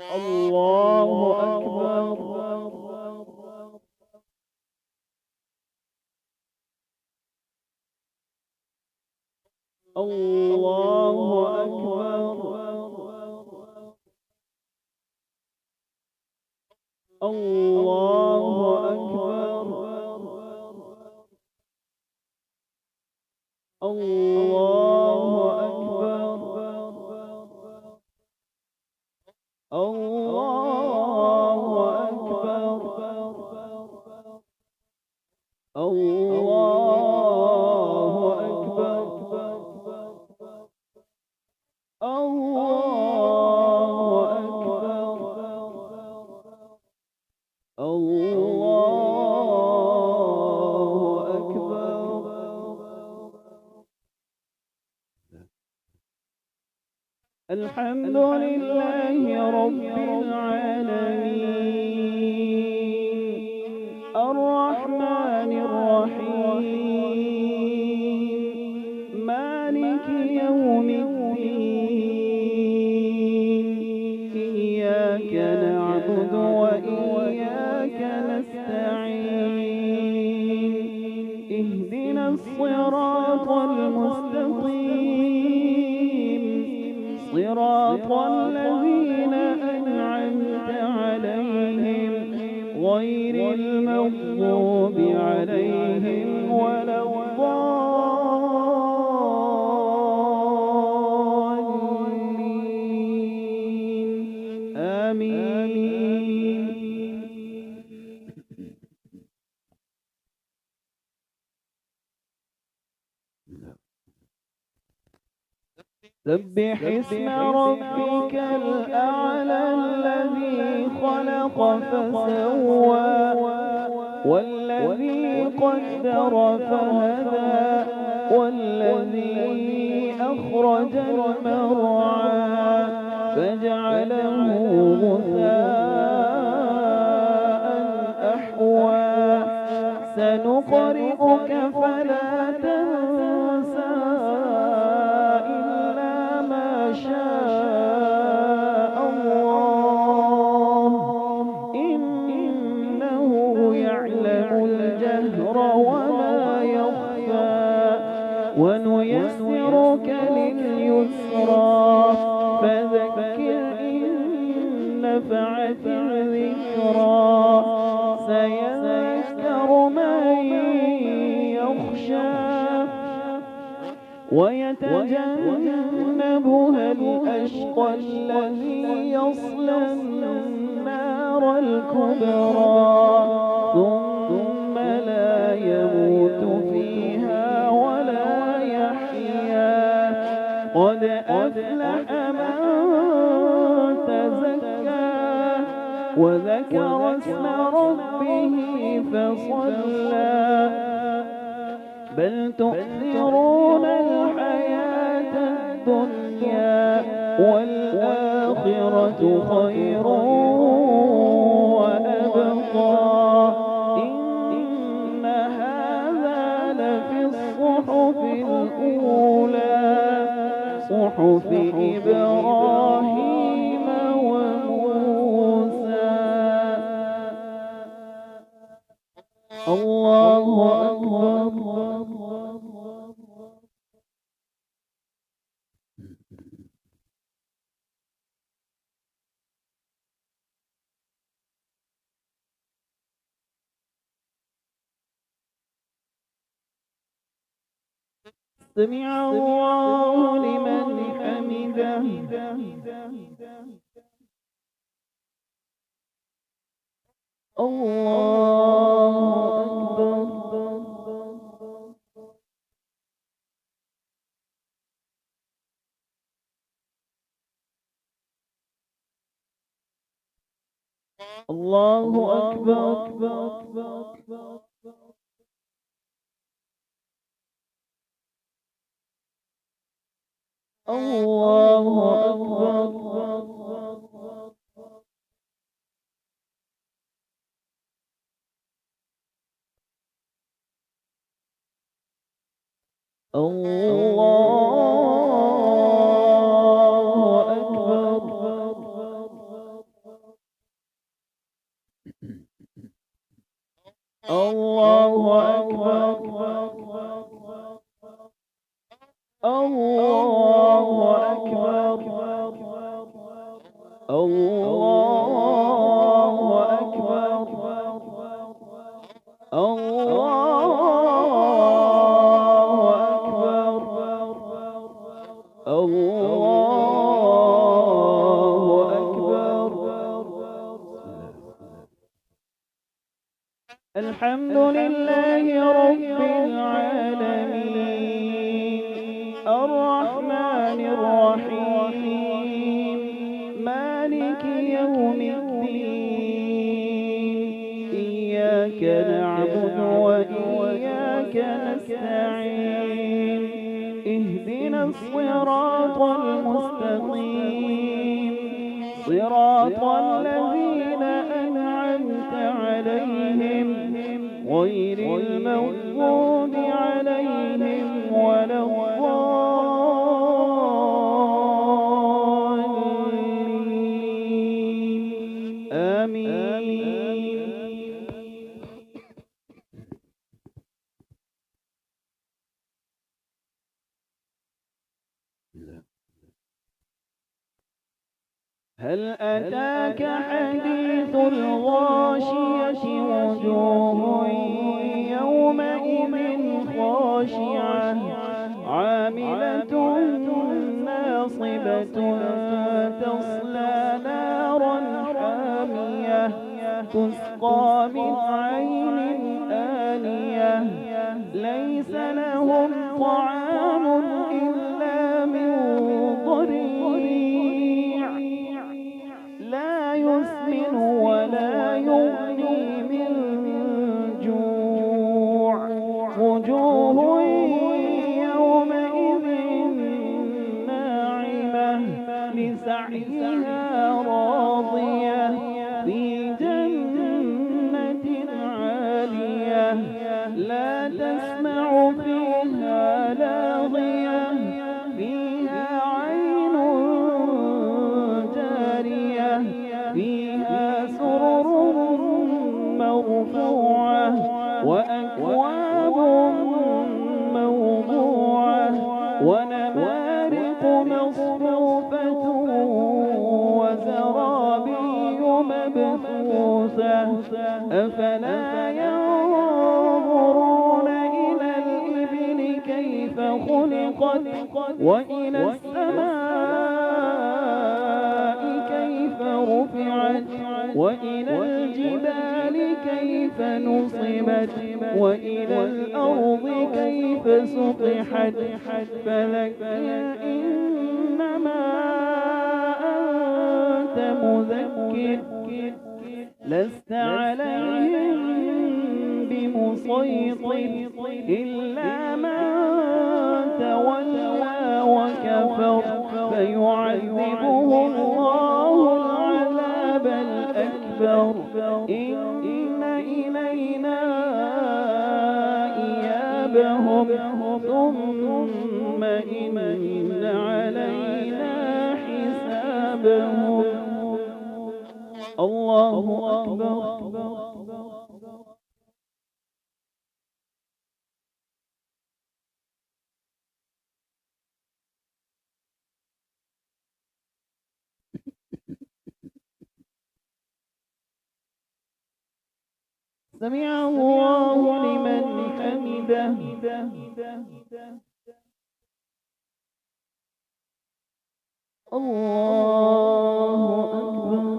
الله أكبر. الله أكبر. الله أكبر. الله أكبر. الله أكبر. الله أكبر. الله أكبر. الله أكبر. الحمد لله رب العالمين الرحمن الرحيم مالك يوم الدين إياك نعبد وإياك نستعين اهدنا الصراط المستقيم صراط الذين أنعمت عليهم غير المغضوب عليهم ولا الضالين آمين. سبح اسم ربك الأعلى الذي خلق فسوى والذي قدر فهدى والذي أخرج المرعى فجعله غثاء أحوى سنقرئك فلا تنسى شاء الله إنه يعلم الجهر وما يخفى ونيسرك لليسرى فذكر إن نفعت الذكرى سيذكر من يخشى ويتجنبها الأشقى الذي يصلى النار الكبرى ثم لا يموت فيها ولا يحيا قد أفلح من تزكى وذكر اسم ربه فصلى بل تؤثرون الحياة الدنيا والآخرة خير وأبقى إن هذا لفي الصحف الأولى صحف إبراهيم وموسى. الله أكبر. سمع الله لمن حمده. الله أكبر. الله أكبر. الله أكبر. الله أكبر. الله أكبر. الله أكبر. الله أكبر. الله أكبر. الله أكبر. الحمد لله رب العالمين الرحمن الرحيم مالك يوم الدين إياك نعبد وإياك نستعين اهدنا الصراط المستقيم صراط الذين أنعمت عليهم غير المغضوب عليهم ولا الضالين آمين. هل أتاك حديث الغاشية وجوه يومئذ خاشعة عاملة ناصبة تصلى نارا حامية تسقى من عين آنية ليس لهم طعام إلا من ضريع لا يسمن ولا يغني من جوع وجوه يومئذ ناعمة لسعيها راضية في جنة عالية لا تسمع فيها لاغية فيها عين جارية فيها سرر مرفوعة وأكواب موضوعة ونمارق مصفوفة وزرابي مبثوثة أفلا ينظرون إلى الإبل كيف خلقت وإلى السماء كيف رفعت وإلى الجبال كيف نصبت وإلى الأرض كيف سطحت فذكر إنما أنت مذكر لست عليهم بمسيطر إلا من تولى وكفر فيعذبه الله العذاب الأكبر إن إلينا إيابهم ثم إن علينا حسابهم. الله أكبر. سمع الله لمن حمده. الله أكبر.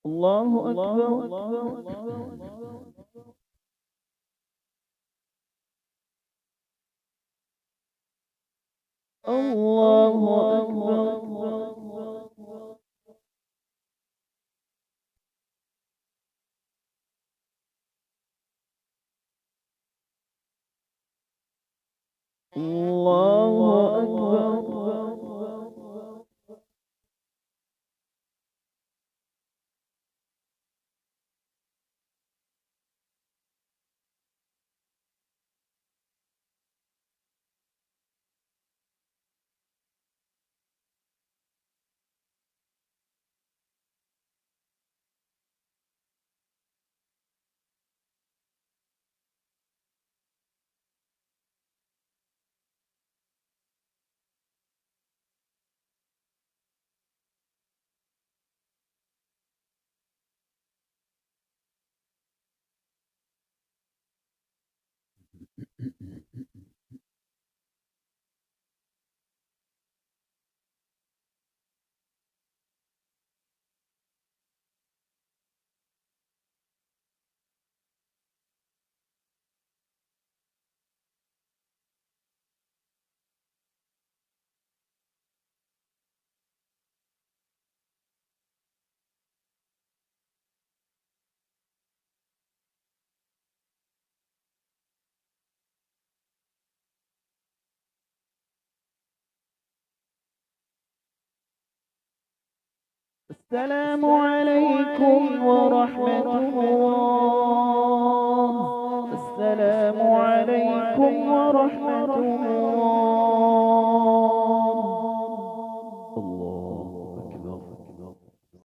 الله أكبر. الله أكبر. الله أكبر. السلام عليكم ورحمة الله. السلام عليكم ورحمة الله.